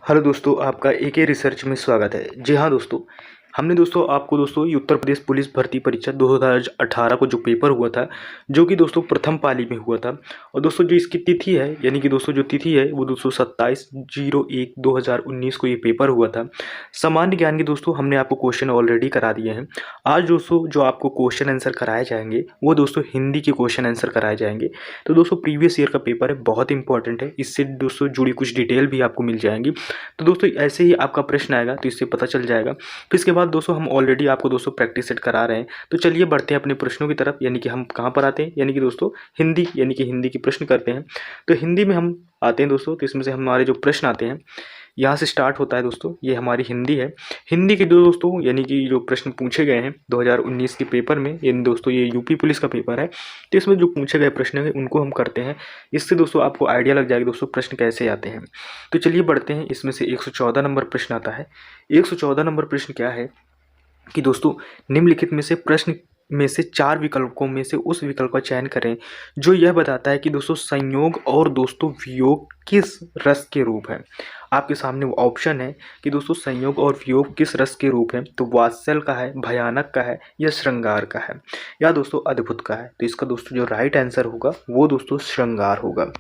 Hello दोस्तों, आपका एके research में स्वागत है। जी हाँ दोस्तों, हमने दोस्तों आपको दोस्तों ये उत्तर प्रदेश पुलिस भर्ती परीक्षा 2018 को जो पेपर हुआ था, जो कि दोस्तों प्रथम पाली में हुआ था। और दोस्तों जो इसकी तिथि है, यानी कि दोस्तों जो तिथि है वो दोस्तों 27/01/2019 को ये पेपर हुआ था। सामान्य ज्ञान के दोस्तों हमने आपको क्वेश्चन ऑलरेडी करा दिए हैं। आज दोस्तों जो आपको क्वेश्चन आंसर कराए जाएंगे वो दोस्तों हिंदी के क्वेश्चन आंसर कराए जाएंगे। तो दोस्तों प्रीवियस ईयर का पेपर है, बहुत इंपॉर्टेंट है। इससे दोस्तों जुड़ी कुछ डिटेल भी आपको मिल जाएंगी। तो दोस्तों ऐसे ही आपका प्रश्न आएगा तो इससे पता चल जाएगा। फिर इसके बाद दोस्तों हम ऑलरेडी आपको दोस्तों प्रैक्टिस सेट करा रहे हैं। तो चलिए बढ़ते हैं अपने प्रश्नों की तरफ, यानी कि हम कहाँ पर आते हैं, यानी कि दोस्तों हिंदी, यानी कि हिंदी के प्रश्न करते हैं। तो हिंदी में हम आते हैं दोस्तों, तो इसमें से हमारे जो प्रश्न आते हैं यहाँ से स्टार्ट होता है दोस्तों। ये हमारी हिंदी है। हिंदी के जो दोस्तों यानी कि जो प्रश्न पूछे गए हैं 2019 के पेपर में, यानी दोस्तों ये यूपी पुलिस का पेपर है। तो इसमें जो पूछे गए प्रश्न हैं उनको हम करते हैं। इससे दोस्तों आपको आइडिया लग जाएगा दोस्तों प्रश्न कैसे आते हैं। तो चलिए बढ़ते हैं। इसमें से 114 नंबर प्रश्न आता है। 114 नंबर प्रश्न क्या है कि दोस्तों निम्नलिखित में से प्रश्न में से 4 विकल्पों में से उस विकल्प का चयन करें जो यह बताता है कि दोस्तों संयोग और दोस्तों वियोग किस रस के रूप है। आपके सामने वो ऑप्शन है कि दोस्तों संयोग और वियोग किस रस के रूप है। तो वात्सल का है, भयानक का है, या श्रृंगार का है, या दोस्तों अद्भुत का है। तो इसका दोस्तों जो राइट आंसर होगा वो दोस्तों श्रृंगार होगा।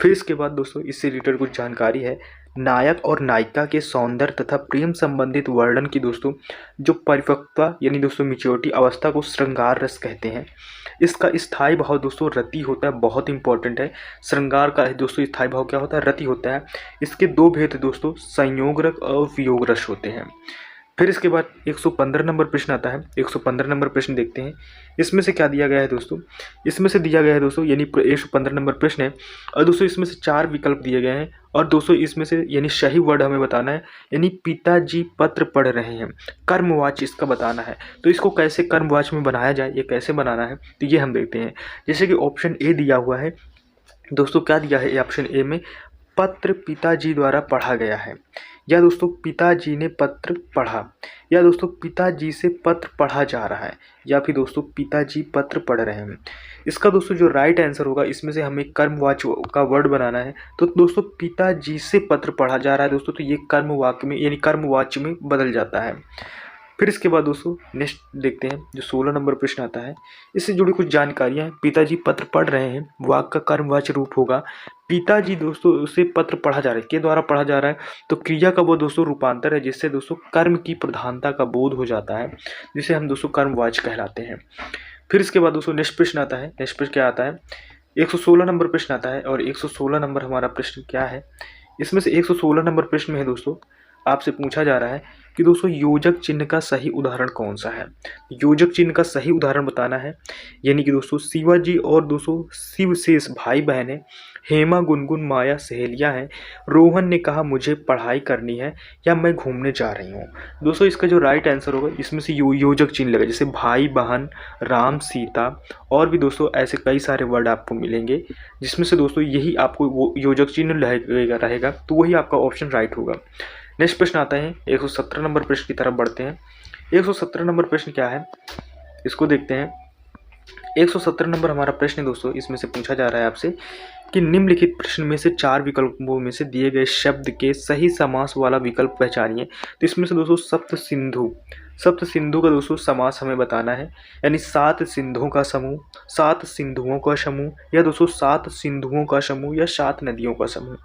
फिर इसके बाद दोस्तों इससे रिलेटेड कुछ जानकारी है। नायक और नायिका के सौंदर्य तथा प्रेम संबंधित वर्णन की दोस्तों जो परिपक्वता यानी दोस्तों मैच्योरिटी अवस्था को श्रृंगार रस कहते हैं। इसका स्थायी भाव दोस्तों रति होता है, बहुत इंपॉर्टेंट है। श्रृंगार का दोस्तों स्थायी भाव क्या होता है, रति होता है। इसके दो भेद दोस्तों संयोग रस और वियोग रस होते हैं। फिर इसके बाद 115 नंबर प्रश्न आता है। 115 नंबर प्रश्न देखते हैं। इसमें से क्या दिया गया है दोस्तों, इसमें से दिया गया है दोस्तों यानी 115 नंबर प्रश्न है। और दोस्तों इसमें से 4 विकल्प दिए गए हैं। और दोस्तों इसमें से यानी सही वर्ड हमें बताना है, यानी पिताजी पत्र पढ़ रहे हैं, कर्मवाच्य इसका बताना है। तो इसको कैसे कर्मवाच्य में बनाया जाए, ये कैसे बनाना है, तो ये हम देखते हैं। जैसे कि ऑप्शन ए दिया हुआ है दोस्तों, क्या दिया है ऑप्शन ए में, पत्र पिताजी द्वारा पढ़ा गया है, या दोस्तों पिताजी ने पत्र पढ़ा, या दोस्तों पिताजी से पत्र पढ़ा जा रहा है, या फिर दोस्तों पिताजी पत्र पढ़ रहे हैं। इसका दोस्तों जो राइट आंसर होगा, इसमें से हमें कर्मवाच्य का वर्ड बनाना है। तो दोस्तों पिताजी से पत्र पढ़ा जा रहा है दोस्तों, तो ये कर्म वाक्य में यानी कर्मवाच्य में बदल जाता है। फिर इसके बाद दोस्तों नेक्स्ट देखते हैं जो 16 नंबर प्रश्न आता है। इससे जुड़ी कुछ जानकारियां हैं। पिताजी पत्र पढ़ रहे हैं, वाक्य का कर्मवाच्य रूप होगा पिताजी दोस्तों से पत्र पढ़ा जा रहा है, के द्वारा पढ़ा जा रहा है। तो क्रिया का वो दोस्तों रूपांतर है, जिससे दोस्तों कर्म की प्रधानता का बोध हो जाता है, जिसे हम दोस्तों कर्मवाच्य कहलाते हैं। फिर इसके बाद दोस्तों नेक्स्ट प्रश्न आता है। नेक्स्ट प्रश्न क्या आता है, 116 नंबर प्रश्न आता है। और 116 नंबर हमारा प्रश्न क्या है, इसमें से 116 नंबर प्रश्न में है दोस्तों आपसे पूछा जा रहा है कि दोस्तों योजक चिन्ह का सही उदाहरण कौन सा है। योजक चिन्ह का सही उदाहरण बताना है, यानी कि दोस्तों शिवाजी और दोस्तों शिवशेष भाई बहन है, हेमा गुनगुन माया सहेलियां हैं, रोहन ने कहा मुझे पढ़ाई करनी है, या मैं घूमने जा रही हूँ। दोस्तों इसका जो राइट आंसर होगा, इसमें से योजक चिन्ह लगेगा, जैसे भाई बहन, राम सीता, और भी दोस्तों ऐसे कई सारे वर्ड आपको मिलेंगे, जिसमें से दोस्तों यही आपको वो योजक चिन्ह रहेगा, तो वही आपका ऑप्शन राइट होगा। नेक्स्ट प्रश्न आता है 117 नंबर प्रश्न की तरफ बढ़ते हैं। 117 नंबर प्रश्न क्या है, इसको देखते हैं। 117 नंबर हमारा प्रश्न है दोस्तों, इसमें से पूछा जा रहा है आपसे कि निम्नलिखित प्रश्न में से 4 विकल्पों में से दिए गए शब्द के सही समास वाला विकल्प पहचानिए। तो इसमें से दोस्तों सप्त सिंधु, सप्त सिंधु का दोस्तों समास हमें बताना है, यानी 7 सिंधुओं का समूह, 7 सिंधुओं का समूह, या दोस्तों 7 सिंधुओं का समूह, या 7 नदियों का समूह।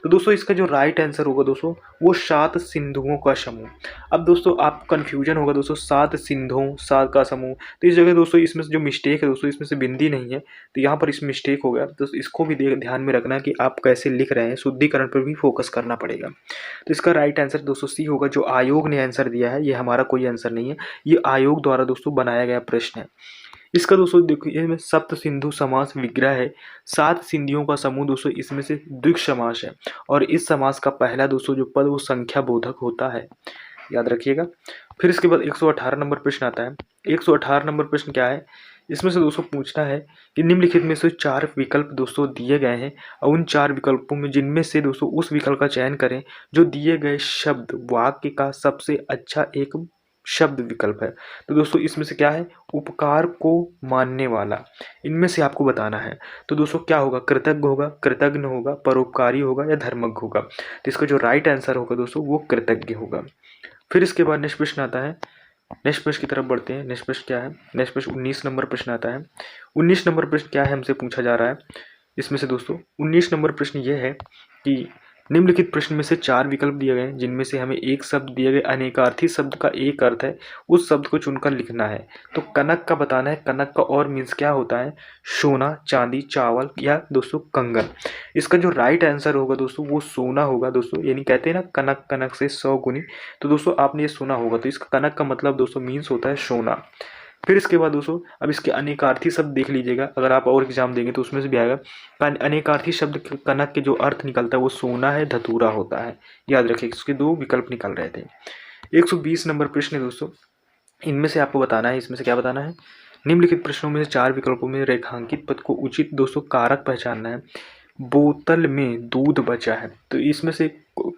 तो दोस्तों इसका जो राइट आंसर होगा दोस्तों वो 7 सिंधुओं का समूह। अब दोस्तों आप कन्फ्यूजन होगा दोस्तों 7 सिंधुओं 7 का समूह, तो इस जगह दोस्तों इसमें से जो मिस्टेक है दोस्तों, इसमें से बिंदी नहीं है, तो यहाँ पर इस मिस्टेक हो गया। तो इसको भी ध्यान में रखना कि आप कैसे लिख रहे हैं, शुद्धिकरण पर भी फोकस करना पड़ेगा। तो इसका राइट आंसर दोस्तों सी होगा। जो आयोग ने आंसर दिया है, ये हमारा कोई आंसर नहीं है, ये आयोग द्वारा दोस्तों बनाया गया प्रश्न है। इसका दोस्तों देखिए इसमें सप्त सिंधु समास विग्रह है, 7 सिंधियों का समूह दोस्तों, इसमें से द्विगु समास है, और इस समास का पहला दोस्तों जो पद वो संख्या बोधक होता है, याद रखिएगा। फिर इसके बाद 118 नंबर प्रश्न आता है। 118 नंबर प्रश्न क्या है, इसमें से दोस्तों पूछना है कि निम्नलिखित में से 4 विकल्प दोस्तों दिए गए हैं, और उन 4 विकल्पों में जिनमें से दोस्तों उस विकल्प का चयन करें जो दिए गए शब्द वाक्य का सबसे अच्छा एक शब्द विकल्प है। तो दोस्तों इसमें से क्या है, उपकार को मानने वाला, इनमें से आपको बताना है। तो दोस्तों क्या होगा, कृतज्ञ होगा, कृतज्ञ होगा, परोपकारी होगा या धर्मज्ञ होगा। तो इसका जो राइट आंसर होगा दोस्तों वो कृतज्ञ होगा। फिर इसके बाद नेक्स्ट प्रश्न आता है, नेक्स्ट प्रश्न की तरफ बढ़ते हैं। नेक्स्ट प्रश्न क्या है, नेक्स्ट प्रश्न 19 नंबर प्रश्न आता है। 19 नंबर प्रश्न क्या है हमसे पूछा जा रहा है इसमें से दोस्तों, 19 नंबर प्रश्न ये है कि निम्नलिखित प्रश्न में से 4 विकल्प दिए गए हैं जिनमें से हमें एक शब्द दिए गए, अनेकार्थी शब्द का एक अर्थ है, उस शब्द को चुनकर लिखना है। तो कनक का बताना है, कनक का और मीन्स क्या होता है, सोना, चांदी, चावल या दोस्तों कंगन। इसका जो राइट आंसर होगा दोस्तों वो सोना होगा दोस्तों, यानी कहते हैं ना कनक कनक से 100 गुनी। तो दोस्तों आपने ये सुना होगा, तो इसका कनक का मतलब दोस्तों मीन्स होता है सोना। फिर इसके बाद दोस्तों अब इसके अनेकार्थी शब्द देख लीजिएगा, अगर आप और एग्जाम देंगे तो उसमें से भी आएगा। अनेकार्थी शब्द कनक के जो अर्थ निकलता है वो सोना है, धतूरा होता है। याद रखिए इसके 2 विकल्प निकल रहे थे। 120 नंबर प्रश्न है दोस्तों, इनमें से आपको बताना है, इसमें से क्या बताना है, निम्नलिखित प्रश्नों में से 4 विकल्पों में रेखांकित पद को उचित दोस्तों कारक पहचानना है। बोतल में दूध बचा है, तो इसमें से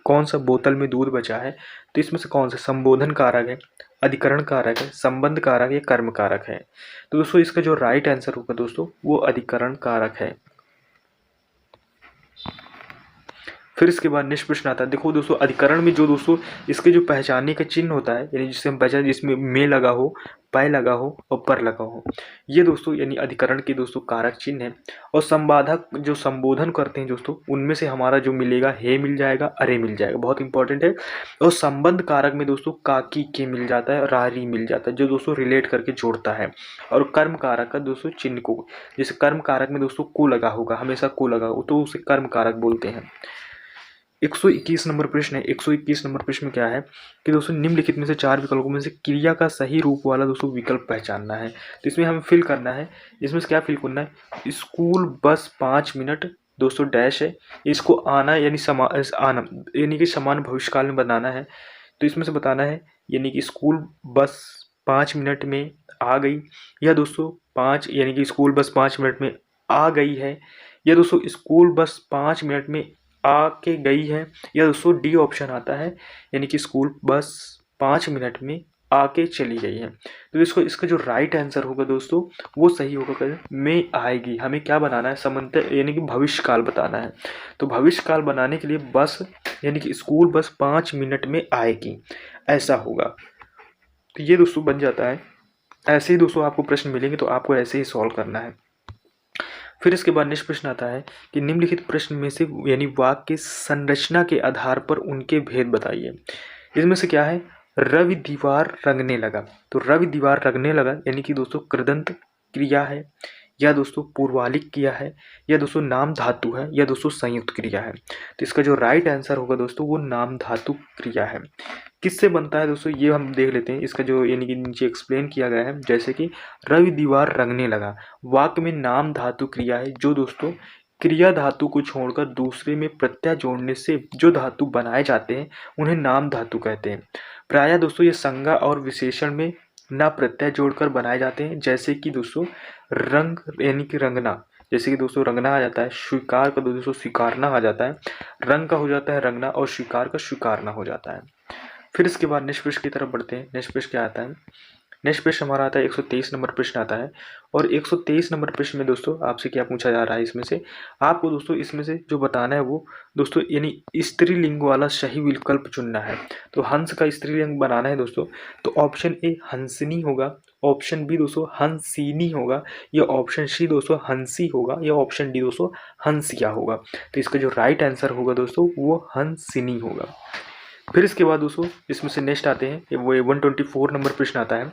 कौन सा बोतल में दूध बचा है, तो इसमें से कौन सा संबोधन कारक है, अधिकरण कारक है, संबंध कारक या कर्म कारक है। तो दोस्तों इसका जो राइट आंसर होगा दोस्तों वो अधिकरण कारक है। फिर इसके बाद नेक्स्ट प्रश्न आता है, देखो दोस्तों अधिकरण में जो दोस्तों इसके जो पहचानने का चिन्ह होता है, यानी जिससे हम पहचान, जिसमें में लगा हो, पय लगा हो और पर लगा हो, ये दोस्तों यानी अधिकरण के दोस्तों कारक चिन्ह है। और संवादक जो संबोधन करते हैं दोस्तों, उनमें से हमारा जो मिलेगा हे मिल जाएगा, अरे मिल जाएगा, बहुत इंपॉर्टेंट है। और संबंध कारक में दोस्तों काकी के मिल जाता है, रारी मिल जाता है, जो दोस्तों रिलेट करके जोड़ता है। और कर्म कारक का दोस्तों चिन्ह को, जैसे कर्म कारक में दोस्तों को लगा होगा, हमेशा को लगा हो तो उसे कर्म कारक बोलते हैं। 121 नंबर प्रश्न है। 121 नंबर प्रश्न में क्या है कि दोस्तों निम्नलिखित में से 4 विकल्पों में से क्रिया का सही रूप वाला दोस्तों विकल्प पहचानना है। तो इसमें हमें फिल करना है, इसमें से क्या फिल करना है, स्कूल बस 5 मिनट दोस्तों डैश है, इसको आना यानी आना यानी कि समान भविष्यकाल में बनाना है। तो इसमें से बताना है यानी कि स्कूल बस 5 मिनट में आ गई, या दोस्तों 5 यानी कि स्कूल बस 5 मिनट में आ गई है, या दोस्तों स्कूल बस 5 मिनट में आके गई है, या दोस्तों डी ऑप्शन आता है यानी कि स्कूल बस 5 मिनट में आके चली गई है। तो इसको इसका जो राइट आंसर होगा दोस्तों वो सही होगा में आएगी। हमें क्या बनाना है, समन्वय यानी कि भविष्यकाल बताना है। तो भविष्यकाल बनाने के लिए बस यानी कि स्कूल बस 5 मिनट में आएगी, ऐसा होगा। तो ये दोस्तों बन जाता है। ऐसे ही दोस्तों आपको प्रश्न मिलेंगे तो आपको ऐसे ही सॉल्व करना है। फिर इसके बाद नेक्स्ट प्रश्न आता है कि निम्नलिखित प्रश्न में से यानी वाक्य संरचना के आधार पर उनके भेद बताइए। इसमें से क्या है, रवि दीवार रंगने लगा। तो रवि दीवार रंगने लगा यानी कि दोस्तों कृदंत क्रिया है, या दोस्तों पूर्वालिक क्रिया है, या दोस्तों नाम धातु है, या दोस्तों संयुक्त क्रिया है। तो इसका जो राइट आंसर होगा दोस्तों वो नाम धातु क्रिया है। किससे बनता है दोस्तों ये हम देख लेते हैं। इसका जो यानी कि नीचे एक्सप्लेन किया गया है, जैसे कि रवि दीवार रंगने लगा, वाक्य में नाम धातु क्रिया है, जो दोस्तों क्रिया धातु को छोड़कर दूसरे में प्रत्यय जोड़ने से जो धातु बनाए जाते हैं उन्हें नाम धातु कहते हैं। प्रायः दोस्तों ये संज्ञा और विशेषण में ना प्रत्यय जोड़कर बनाए जाते हैं, जैसे कि दोस्तों रंग यानी कि रंगना, जैसे कि दोस्तों रंगना आ जाता है, स्वीकार का दोस्तों स्वीकारना आ जाता है, रंग का हो जाता है रंगना, और स्वीकार का स्वीकारना हो जाता है। फिर इसके बाद नेक्स्ट प्रश्न की तरफ बढ़ते हैं। नेक्स्ट प्रश्न क्या आता है, नेक्स्ट प्रश्न हमारा आता है 123 नंबर प्रश्न आता है। और 123 नंबर प्रश्न में दोस्तों आपसे क्या पूछा जा रहा है, इसमें से आपको दोस्तों इसमें से जो बताना है वो दोस्तों यानी स्त्रीलिंग वाला सही विकल्प चुनना है। तो हंस का स्त्रीलिंग बनाना है दोस्तों, तो ऑप्शन ए हंसनी होगा, ऑप्शन बी दोस्तों हंसीनी होगा, या ऑप्शन सी दोस्तों हंसी होगा, या ऑप्शन डी दोस्तों हंसिया होगा। तो इसका जो राइट आंसर होगा दोस्तों वो हंसिनी होगा। फिर इसके बाद दोस्तों इसमें से नेक्स्ट आते हैं वो 124 नंबर प्रश्न आता है।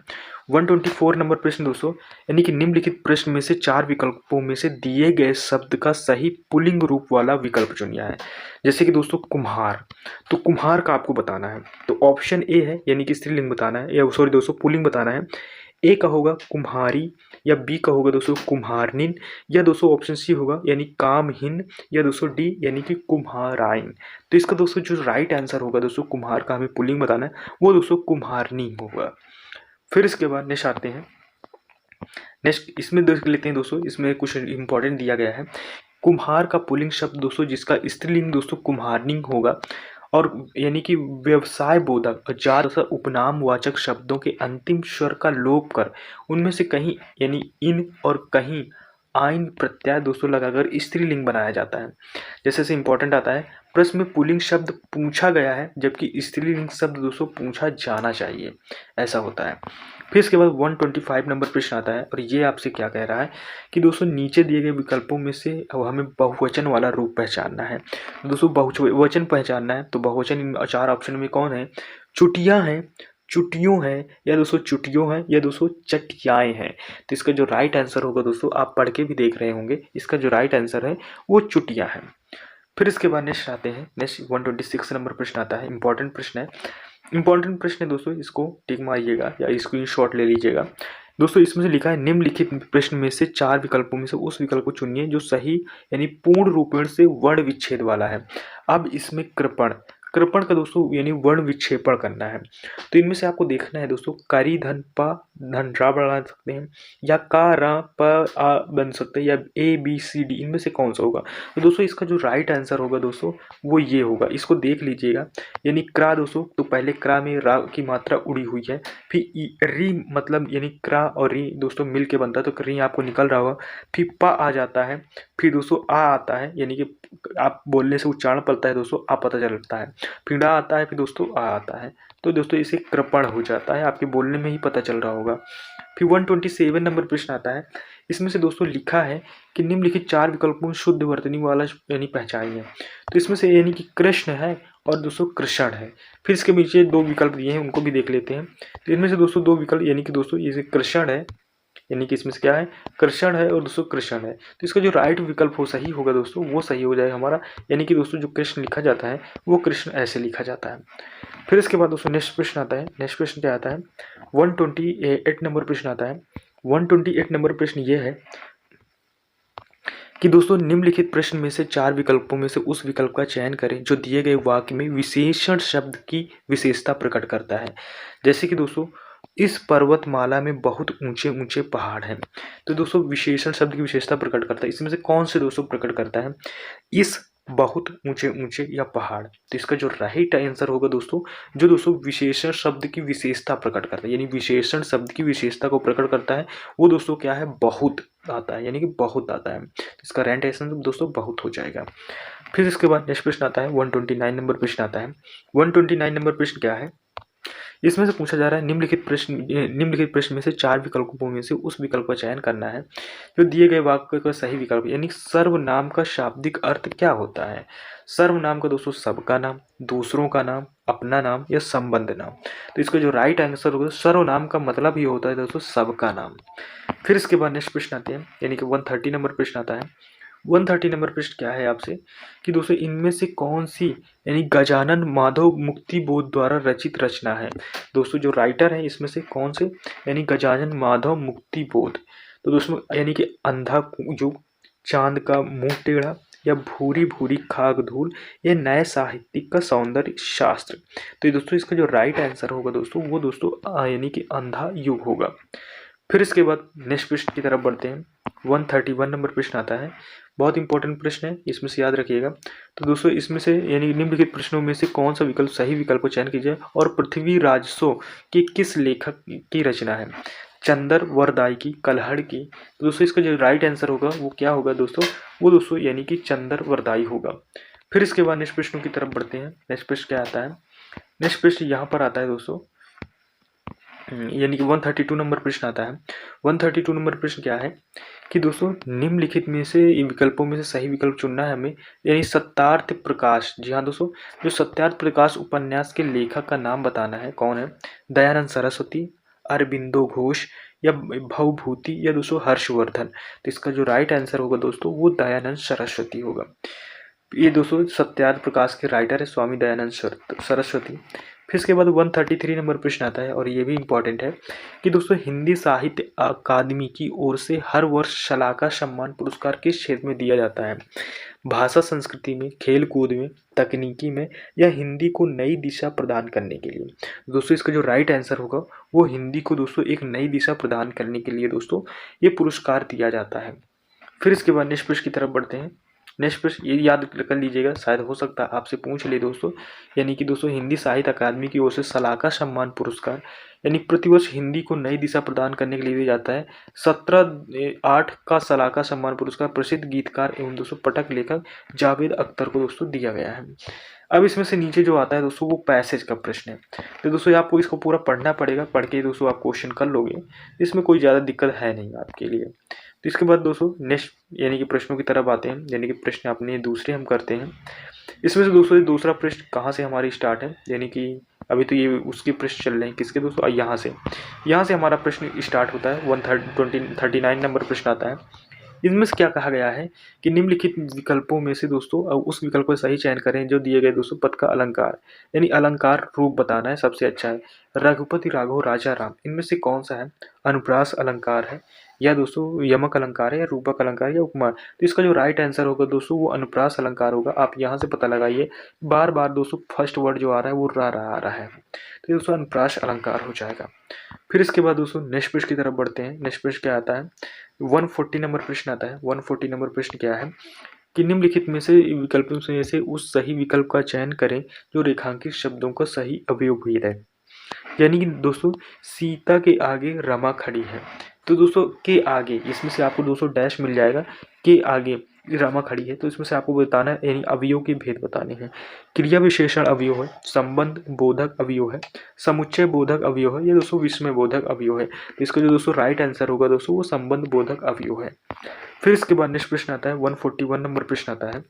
124 नंबर प्रश्न दोस्तों यानी कि निम्नलिखित प्रश्न में से 4 विकल्पों में से दिए गए शब्द का सही पुल्लिंग रूप वाला विकल्प चुनिया है। जैसे कि दोस्तों कुम्हार, तो कुम्हार का आपको बताना है। तो ऑप्शन ए है यानी कि स्त्रीलिंग बताना है, या सॉरी दोस्तों पुल्लिंग बताना है। ए का होगा कुम्हारी, या बी का होगा दोस्तों कुम्हारनिन, या दोस्तों ऑप्शन सी होगा यानी कामहीन, या दोस्तों डी यानी कि कुम्हाराइन। तो इसका दोस्तों जो राइट आंसर होगा दोस्तों कुम्हार का हमें पुल्लिंग बताना है वो दोस्तों कुम्हारनी होगा। फिर इसके बाद नेक्स्ट आते हैं, नेक्स्ट इसमें देख लेते हैं दोस्तों, इसमें कुछ इंपॉर्टेंट दिया गया है। कुम्हार का पुल्लिंग शब्द दोस्तों जिसका स्त्रीलिंग दोस्तों कुम्हारनी होगा, और यानी कि व्यवसाय बोधक ज़्यादातर उपनाम वाचक शब्दों के अंतिम स्वर का लोप कर उनमें से कहीं यानी इन और कहीं आइन प्रत्यय दोस्तों लगाकर स्त्रीलिंग बनाया जाता है। जैसे से इंपॉर्टेंट आता है, प्रश्न में पुल्लिंग शब्द पूछा गया है जबकि स्त्रीलिंग शब्द दोस्तों पूछा जाना चाहिए, ऐसा होता है। फिर इसके बाद 125 नंबर प्रश्न आता है और ये आपसे क्या कह रहा है कि दोस्तों नीचे दिए गए विकल्पों में से अब हमें बहुवचन वाला रूप पहचानना है। तो दोस्तों बहुवचन पहचानना है तो बहुवचन इन 4 ऑप्शन में कौन है? चुटियाँ हैं, चुटियों हैं, या दोस्तों चुटियों हैं, या दोस्तों चटियाएँ हैं। तो इसका जो राइट आंसर होगा दोस्तों, आप पढ़ के भी देख रहे होंगे, इसका जो राइट आंसर है वो चुटियाँ हैं। फिर इसके बाद नेक्स्ट आते हैं, नेक्स्ट 126 नंबर प्रश्न आता है, इंपॉर्टेंट प्रश्न है। इंपॉर्टेंट प्रश्न है दोस्तों, इसको टिक मारिएगा या स्क्रीनशॉट ले लीजिएगा। दोस्तों इसमें से लिखा है निम्नलिखित प्रश्न में से 4 विकल्पों में से उस विकल्प को चुनिए जो सही यानी पूर्ण रूपेण से वर्ण विच्छेद वाला है। अब इसमें कृपण कृपण का दोस्तों यानी वर्ण विक्षेपण करना है। तो इनमें से आपको देखना है दोस्तों, करी धन प धन रा बना सकते हैं, या का रा प आ बन सकते हैं, या ए बी सी डी, इनमें से कौन सा होगा? तो दोस्तों इसका जो राइट आंसर होगा दोस्तों वो ये होगा, इसको देख लीजिएगा। यानी क्रा दोस्तों, तो पहले क्रा में रा की मात्रा उड़ी हुई है, फिर री मतलब यानी क्रा और री दोस्तों मिल के बनता है, तो री आपको निकल रहा होगा, फिर प आ जाता है, फिर दोस्तों आ आता है, यानी कि आप बोलने से उच्चारण पड़ता है दोस्तों, आ पता चलता है, फिर आ आता है, फिर दोस्तों आ आता है, तो दोस्तों इसे कृपण हो जाता है, आपके बोलने में ही पता चल रहा होगा। फिर 127 नंबर प्रश्न आता है, इसमें से दोस्तों लिखा है कि निम्नलिखित 4 विकल्पों में शुद्ध वर्तनी वाला यानी पहचानिए। तो इसमें से यानी कि कृष्ण है और दोस्तों कृष्ण है। फिर इसके नीचे 2 विकल्प दिए हैं, उनको भी देख लेते हैं। तो इनमें से दोस्तों 2 विकल्प यानी कि दोस्तों ये कृष्ण है, यानी कि इसमें से क्या है? कृष्ण है और दोस्तों कृष्ण है। तो इसका जो राइट विकल्प हो सही होगा दोस्तों, वो सही हो जाएगा हमारा, यानी कि दोस्तों जो कृष्ण लिखा जाता है वो कृष्ण ऐसे लिखा जाता है। फिर इसके बाद दोस्तों नेक्स्ट प्रश्न आता है, नेक्स्ट प्रश्न क्या आता है? 128 नंबर प्रश्न आता है। 128 नंबर प्रश्न ये है कि दोस्तों निम्नलिखित प्रश्न में से 4 विकल्पों में से उस विकल्प का चयन करें जो दिए गए वाक्य में विशेषण शब्द की विशेषता प्रकट करता है। जैसे कि दोस्तों इस पर्वतमाला में बहुत ऊंचे ऊंचे पहाड़ हैं। तो दोस्तों विशेषण शब्द की विशेषता प्रकट करता है, इसमें से कौन से दोस्तों प्रकट करता है? इस बहुत ऊंचे ऊंचे या पहाड़। तो इसका जो राइट आंसर होगा दोस्तों, जो दोस्तों विशेषण शब्द की विशेषता प्रकट करता है, यानी विशेषण शब्द की विशेषता को प्रकट करता है, वो दोस्तों क्या है? बहुत आता है, यानी कि बहुत आता है। इसका राइट आंसर दोस्तों बहुत हो जाएगा। फिर इसके बाद नेक्स्ट प्रश्न आता है, 129 नंबर प्रश्न आता है। 129 नंबर प्रश्न क्या है? इसमें से पूछा जा रहा है निम्नलिखित प्रश्न में से 4 विकल्पों में से उस विकल्प का चयन करना है जो दिए गए वाक्य का सही विकल्प, यानी सर्वनाम का शाब्दिक अर्थ क्या होता है? सर्वनाम का दोस्तों सबका नाम, दूसरों का नाम, अपना नाम, या संबंध नाम। तो इसका जो राइट आंसर होगा, सर्वनाम का मतलब ही होता है दोस्तों सबका नाम। फिर इसके बाद नेक्स्ट प्रश्न आते हैं, यानी कि 130 नंबर प्रश्न आता है। 130 नंबर प्रश्न क्या है आपसे कि दोस्तों इनमें से कौन सी यानी गजानन माधव मुक्ति बोध द्वारा रचित रचना है? दोस्तों जो राइटर है इसमें से कौन से, यानी गजानन माधव मुक्ति बोध। तो दोस्तों यानी कि अंधा युग, चांद का मुंह टेढ़ा, या भूरी भूरी खाक धूल, या नए साहित्यिक का सौंदर्य शास्त्र। तो ये दोस्तों इसका जो राइट आंसर होगा दोस्तों वो दोस्तों यानी कि अंधा युग होगा। फिर इसके बाद नेक्स्ट प्रश्न की तरफ बढ़ते हैं। 131 नंबर प्रश्न आता है, बहुत इंपॉर्टेंट प्रश्न है, इसमें से याद रखिएगा। तो दोस्तों इसमें से यानी निम्नलिखित प्रश्नों में से कौन सा विकल्प सही विकल्प को चयन कीजिए और पृथ्वी राजसो के किस लेखक की रचना है? चंदर वरदाई की, कल्हड़ की। तो दोस्तों इसका जो राइट आंसर होगा वो क्या होगा दोस्तों? वो दोस्तों यानी कि चंदर वरदाई होगा। फिर इसके बाद नेक्स्ट प्रश्नों की तरफ बढ़ते हैं। नेक्स्ट प्रश्न क्या आता है? नेक्स्ट प्रश्न यहाँ पर आता है दोस्तों, यानी कि 132 नंबर प्रश्न आता है। 132 नंबर प्रश्न क्या है कि दोस्तों निम्नलिखित में से विकल्पों में से सही विकल्प चुनना है हमें, यानी सत्यार्थ प्रकाश। जी हाँ दोस्तों, जो सत्यार्थ प्रकाश उपन्यास के लेखक का नाम बताना है, कौन है? दयानंद सरस्वती, अरबिंदो घोष, या भवभूति, या दोस्तों हर्षवर्धन। तो इसका जो राइट आंसर होगा दोस्तों वो दयानंद सरस्वती होगा। ये दोस्तों सत्यार्थ प्रकाश के राइटर है स्वामी दयानंद सरस्वती। फिर इसके बाद 133 नंबर प्रश्न आता है और ये भी इम्पोर्टेंट है कि दोस्तों हिंदी साहित्य अकादमी की ओर से हर वर्ष शलाका सम्मान पुरस्कार किस क्षेत्र में दिया जाता है? भाषा संस्कृति में, खेल कूद में, तकनीकी में, या हिंदी को नई दिशा प्रदान करने के लिए? दोस्तों इसका जो राइट आंसर होगा वो हिंदी को दोस्तों एक नई दिशा प्रदान करने के लिए दोस्तों ये पुरस्कार दिया जाता है। फिर इसके बाद नेक्स्ट प्रश्न की तरफ बढ़ते हैं। नेक्स्ट प्रश्न ये याद कर लीजिएगा, शायद हो सकता है आपसे पूछ ले दोस्तों। यानी कि दोस्तों हिंदी साहित्य अकादमी की ओर से सलाका सम्मान पुरस्कार यानी प्रतिवर्ष हिंदी को नई दिशा प्रदान करने के लिए दिया जाता है। 17/8 का सलाका सम्मान पुरस्कार प्रसिद्ध गीतकार एवं दोस्तों पटक लेखक जावेद अख्तर को दोस्तों दिया गया है। अब इसमें से नीचे जो आता है दोस्तों वो पैसेज का प्रश्न है। तो दोस्तों आपको इसको पूरा पढ़ना पड़ेगा, पढ़ के दोस्तों आप क्वेश्चन कर लोगे, इसमें कोई ज़्यादा दिक्कत है नहीं आपके लिए। तो इसके बाद दोस्तों नेक्स्ट यानी कि प्रश्नों की तरफ आते हैं, यानी कि प्रश्न अपने दूसरे हम करते हैं। इसमें से दोस्तों दूसरा प्रश्न कहाँ से हमारी स्टार्ट है, यानी कि अभी तो ये उसके प्रश्न चल रहे हैं किसके दोस्तों, यहाँ से हमारा प्रश्न स्टार्ट होता है। 139 नंबर प्रश्न आता है। इनमें से क्या कहा गया है कि निम्नलिखित विकल्पों में से दोस्तों उस विकल्प को सही चयन करें जो दिए गए दोस्तों पद का अलंकार यानी अलंकार रूप बताना है सबसे अच्छा है। रघुपति राघव राजा राम इनमें से कौन सा है, अनुप्रास अलंकार है या दोस्तों यमक अलंकार है या रूपक अलंकार या उपमा। तो इसका जो राइट आंसर होगा दोस्तों वो अनुप्रास अलंकार होगा। आप यहाँ से पता लगाइए, बार बार दोस्तों फर्स्ट वर्ड जो आ रहा है वो आ रहा है, तो दोस्तों अनुप्रास अलंकार हो जाएगा। फिर इसके बाद दोस्तों नेक्स्ट प्रश्न की तरफ बढ़ते हैं। नेक्स्ट प्रश्न क्या आता है, 140 नंबर प्रश्न आता है। 140 नंबर प्रश्न क्या है कि निम्नलिखित में से विकल्पों में से उस सही विकल्प का चयन करें जो रेखांकित शब्दों का सही अवयव है। यानी कि दोस्तों सीता के आगे रमा खड़ी है, तो दोस्तों के आगे इसमें से आपको दोस्तों डैश मिल जाएगा, के आगे रमा खड़ी है, तो इसमें से आपको बताना है यानी अवयव के भेद बताने हैं। क्रिया विशेषण अवयव है, संबंध बोधक अवयव है, समुच्चय बोधक अवयव है, ये दोस्तों विस्मय बोधक अवयव है। तो इसका जो दोस्तों राइट आंसर होगा दोस्तों वो संबंध बोधक अवयव है। फिर इसके बाद नेक्स्ट प्रश्न आता है, 141 नंबर प्रश्न आता है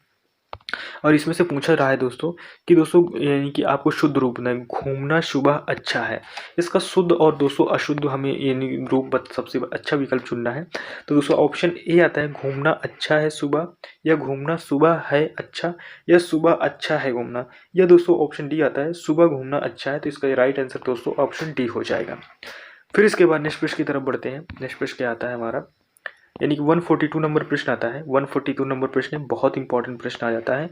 और इसमें से पूछा रहा है दोस्तों कि दोस्तों यानी कि आपको शुद्ध रूप में घूमना सुबह अच्छा है, इसका शुद्ध और दोस्तों अशुद्ध हमें यानी रूप सबसे अच्छा विकल्प चुनना है। तो दोस्तों ऑप्शन ए आता है घूमना अच्छा है सुबह, या घूमना सुबह है अच्छा, या सुबह अच्छा है घूमना, या दोस्तों ऑप्शन डी आता है सुबह घूमना अच्छा है। तो इसका राइट आंसर दोस्तों ऑप्शन डी हो जाएगा। फिर इसके बाद नेक्स्ट प्रश्न की तरफ बढ़ते हैं। नेक्स्ट प्रश्न क्या आता है हमारा, यानी कि 142 नंबर प्रश्न आता है। 142 नंबर प्रश्न बहुत इंपॉर्टेंट प्रश्न आ जाता है।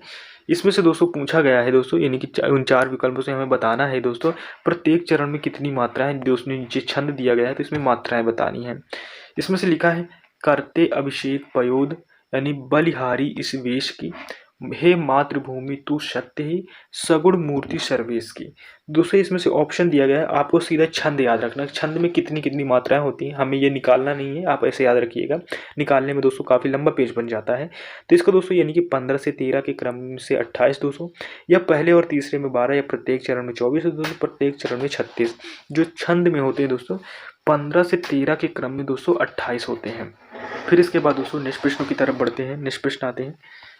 इसमें से दोस्तों पूछा गया है दोस्तों यानी कि उन 4 विकल्पों से हमें बताना है दोस्तों प्रत्येक चरण में कितनी मात्राएं दोस्तों नीचे छंद दिया गया है, तो इसमें मात्राएं बतानी है। इसमें से लिखा है करते अभिषेक पयोद यानी बलिहारी इस वेश की, हे मातृभूमि तू सत्य ही सगुण मूर्ति सर्वेश की। दूसरे इसमें से ऑप्शन दिया गया है, आपको सीधा छंद याद रखना, छंद में कितनी कितनी मात्राएं होती हैं हमें ये निकालना नहीं है, आप ऐसे याद रखिएगा। निकालने में दोस्तों काफ़ी लंबा पेज बन जाता है। तो इसका दोस्तों यानी कि 15 से 13 के क्रम से 28 दोस्तों, या पहले और तीसरे में 12, या प्रत्येक चरण में 24, दोस्तों प्रत्येक चरण में 36। जो छंद में होते हैं दोस्तों 15 से 13 के क्रम में दोस्तों 28 होते हैं। फिर इसके बाद दोस्तों नेक्स्ट प्रश्नों की तरफ बढ़ते हैं। नेक्स्ट प्रश्न आते हैं।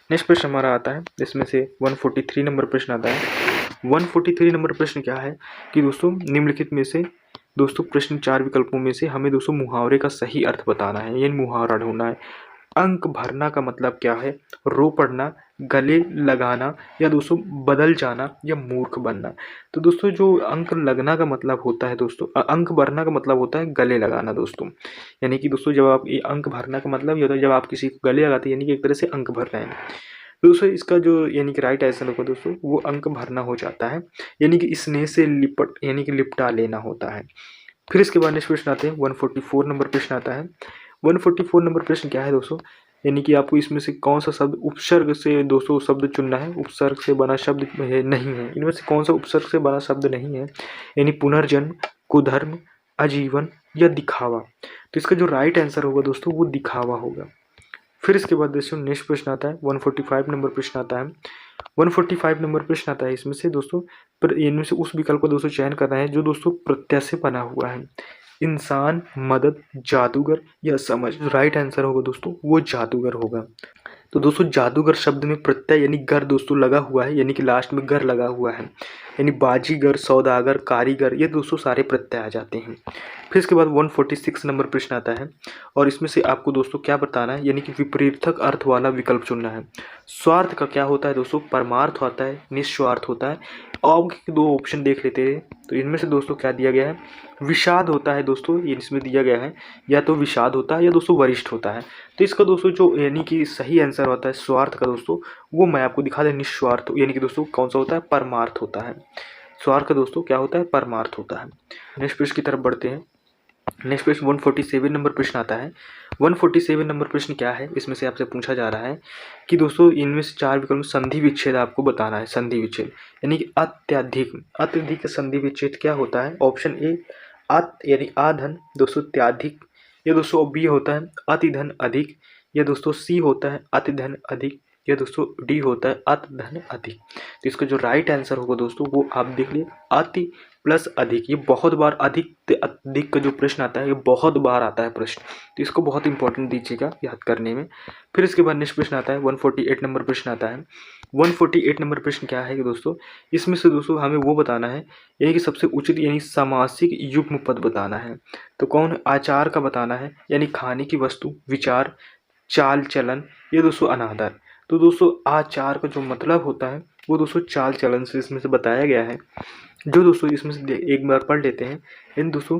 नेक्स्ट प्रश्न हमारा आता है, इसमें से 143 नंबर प्रश्न आता है। 143 नंबर प्रश्न क्या है कि दोस्तों निम्नलिखित में से दोस्तों प्रश्न 4 विकल्पों में से हमें दोस्तों मुहावरे का सही अर्थ बताना है, यानी मुहावरा ढूंढना है। अंक भरना का मतलब क्या है, रो पड़ना, गले लगाना, या दोस्तों बदल जाना, या मूर्ख बनना। तो दोस्तों जो अंक लगना का मतलब होता है दोस्तों, अंक भरना का मतलब होता है गले लगाना दोस्तों। यानी कि दोस्तों जब आप ये अंक भरना का मतलब ये होता है जब आप किसी को गले लगाते हैं यानी कि एक तरह से अंक भर रहे हैं। तो दोस्तों इसका जो यानी कि राइट आंसर होगा दोस्तों वो अंक भरना हो जाता है, यानी कि स्नेह से लिपट यानी कि लिपटा लेना होता है। फिर इसके बाद नेक्स्ट प्रश्न आते हैं। 144 नंबर प्रश्न आता है। 144 नंबर प्रश्न क्या है दोस्तों, यानी कि आपको इसमें से कौन सा शब्द उपसर्ग से दोस्तों शब्द चुनना है, उपसर्ग से बना शब्द नहीं है, इनमें से कौन सा उपसर्ग से बना शब्द नहीं है, यानी पुनर्जन्म, कुधर्म, आजीवन, या दिखावा। तो इसका जो राइट आंसर होगा दोस्तों वो दिखावा होगा। फिर इसके बाद दोस्तों नेक्स्ट प्रश्न आता है। 145 नंबर प्रश्न आता है। 145 नंबर प्रश्न आता है, इसमें से दोस्तों इनमें से उस विकल्प को दोस्तों चयन करना है जो दोस्तों प्रत्यय से बना हुआ है। इंसान, मदद, जादूगर, या समझ। राइट आंसर होगा दोस्तों वो जादूगर होगा। तो दोस्तों जादूगर शब्द में प्रत्यय यानी गर दोस्तों लगा हुआ है, यानी कि लास्ट में गर लगा हुआ है, यानी बाजीगर, सौदागर, कारीगर, ये दोस्तों सारे प्रत्यय आ जाते हैं। फिर इसके बाद 146 नंबर प्रश्न आता है और इसमें से आपको दोस्तों क्या बताना है, यानी कि विपरीतक अर्थ वाला विकल्प चुनना है। स्वार्थ का क्या होता है दोस्तों, परमार्थ होता है, निस्वार्थ होता है। और 2 ऑप्शन देख लेते हैं, तो इनमें से दोस्तों क्या दिया गया है, विषाद होता है दोस्तों, ये इसमें दिया गया है, या तो विषाद होता है या दोस्तों वरिष्ठ होता है। तो इसका दोस्तों जो यानी कि सही आंसर होता है स्वार्थ का दोस्तों, वो मैं आपको दिखा दें, निस्वार्थ यानी कि दोस्तों कौन सा होता है, परमार्थ होता है। स्वार्थ का दोस्तों क्या होता है, परमार्थ होता है। नेक्स्ट प्रश्न की तरफ बढ़ते हैं। नेक्स्ट प्रश्न 147 नंबर प्रश्न आता है। 147 नंबर प्रश्न क्या है, इसमें से आपसे पूछा जा रहा है कि दोस्तों इनमें से 4 विकल्प में संधि विच्छेद आपको बताना है। संधि विच्छेद यानी कि अत्यधिक, अत्यधिक संधि विच्छेद क्या होता है? ऑप्शन ए यानी आधन, दोस्तों त्याधिक, या दोस्तों बी होता है अतिधन अधिक, या दोस्तों सी होता है अतिधन अधिक, या दोस्तों डी होता है अतिधन अधिक। तो इसका जो राइट आंसर होगा दोस्तों वो आप देख लिए अति प्लस अधिक। ये बहुत बार अधिक अधिक का जो प्रश्न आता है ये बहुत बार आता है प्रश्न, तो इसको बहुत इंपॉर्टेंट दीजिएगा याद करने में। फिर इसके बाद नेक्स्ट प्रश्न आता है 148 नंबर प्रश्न आता है। 148 नंबर प्रश्न क्या है कि दोस्तों इसमें से दोस्तों हमें वो बताना है यानी कि सबसे उचित यानी सामासिक युग्म पद बताना है। तो कौन? आचार का बताना है यानी खाने की वस्तु, विचार, चाल चलन, ये दोस्तों अनादर। तो दोस्तों आचार का जो मतलब होता है वो दोस्तों चाल चलन से इसमें से बताया गया है। जो दोस्तों इसमें से एक बार पढ़ लेते हैं इन दोस्तों,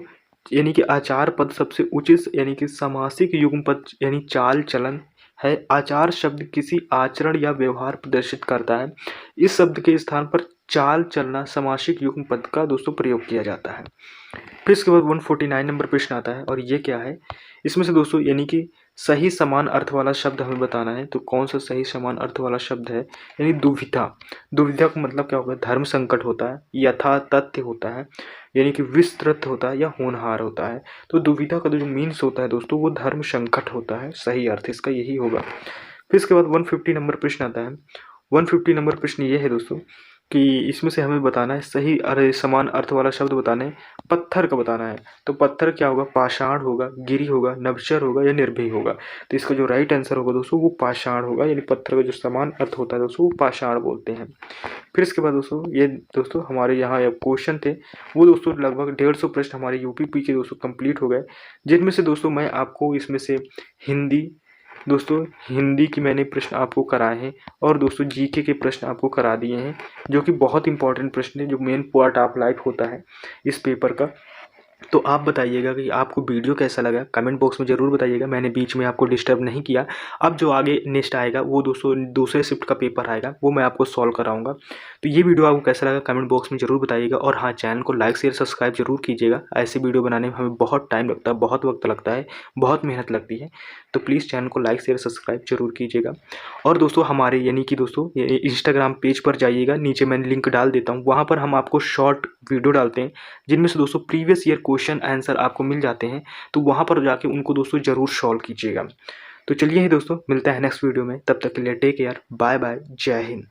यानी कि आचार पद सबसे उचित यानी कि समासिक युग्म पद यानी चाल चलन है। आचार शब्द किसी आचरण या व्यवहार प्रदर्शित करता है। इस शब्द के स्थान पर चाल चलना समासिक युग्म पद का दोस्तों प्रयोग किया जाता है। फिर इसके बाद 149 नंबर प्रश्न आता है और ये क्या है, इसमें से दोस्तों यानी कि सही समान अर्थ वाला शब्द हमें बताना है। तो कौन सा सही समान अर्थ वाला शब्द है? यानी दुविधा। दुविधा का मतलब क्या होगा? धर्म संकट होता है, यथा तथ्य होता है, यानी कि विस्तृत होता है या होनहार होता है। तो दुविधा का जो मीन्स होता है दोस्तों वो धर्म संकट होता है, सही अर्थ इसका यही होगा। फिर इसके बाद 150 नंबर प्रश्न आता है। 150 नंबर प्रश्न ये है दोस्तों कि इसमें से हमें बताना है सही अरे समान अर्थ वाला शब्द बताना है। पत्थर का बताना है। तो पत्थर क्या होगा? पाषाण होगा, गिरी होगा, नभश्चर होगा या निर्भय होगा। तो इसका जो राइट आंसर होगा दोस्तों वो पाषाण होगा, यानी पत्थर का जो समान अर्थ होता है दोस्तों वो पाषाण बोलते हैं। फिर इसके बाद दोस्तों ये दोस्तों हमारे यहाँ क्वेश्चन थे वो दोस्तों लगभग 150 प्रश्न हमारे यूपी के दोस्तों कंप्लीट हो गए, जिनमें से दोस्तों मैं आपको इसमें से हिंदी दोस्तों हिंदी की मैंने प्रश्न आपको कराए हैं और दोस्तों जीके के प्रश्न आपको करा दिए हैं, जो कि बहुत इंपॉर्टेंट प्रश्न है, जो मेन पार्ट ऑफ लाइफ होता है इस पेपर का। तो आप बताइएगा कि आपको वीडियो कैसा लगा, कमेंट बॉक्स में ज़रूर बताइएगा। मैंने बीच में आपको डिस्टर्ब नहीं किया। अब जो आगे नेक्स्ट आएगा वो दोस्तों दूसरे शिफ्ट का पेपर आएगा, वो मैं आपको सॉल्व कराऊंगा। तो ये वीडियो आपको कैसा लगा कमेंट बॉक्स में ज़रूर बताइएगा। और हाँ, चैनल को लाइक शेयर सब्सक्राइब जरूर कीजिएगा। ऐसी वीडियो बनाने में हमें बहुत टाइम लगता है, बहुत वक्त लगता है, बहुत मेहनत लगती है। तो प्लीज़ चैनल को लाइक शेयर सब्सक्राइब जरूर कीजिएगा। और दोस्तों हमारे यानी कि दोस्तों इंस्टाग्राम पेज पर जाइएगा, नीचे मैंने लिंक डाल देता हूँ, वहाँ पर हम आपको शॉर्ट वीडियो डालते हैं जिनमें से दोस्तों प्रीवियस ईयर क्वेश्चन आंसर आपको मिल जाते हैं। तो वहाँ पर जाके उनको दोस्तों ज़रूर सॉल्व कीजिएगा। तो चलिए ही दोस्तों मिलते हैं नेक्स्ट वीडियो में, तब तक के लिए टेक केयर, बाय बाय, जय हिंद।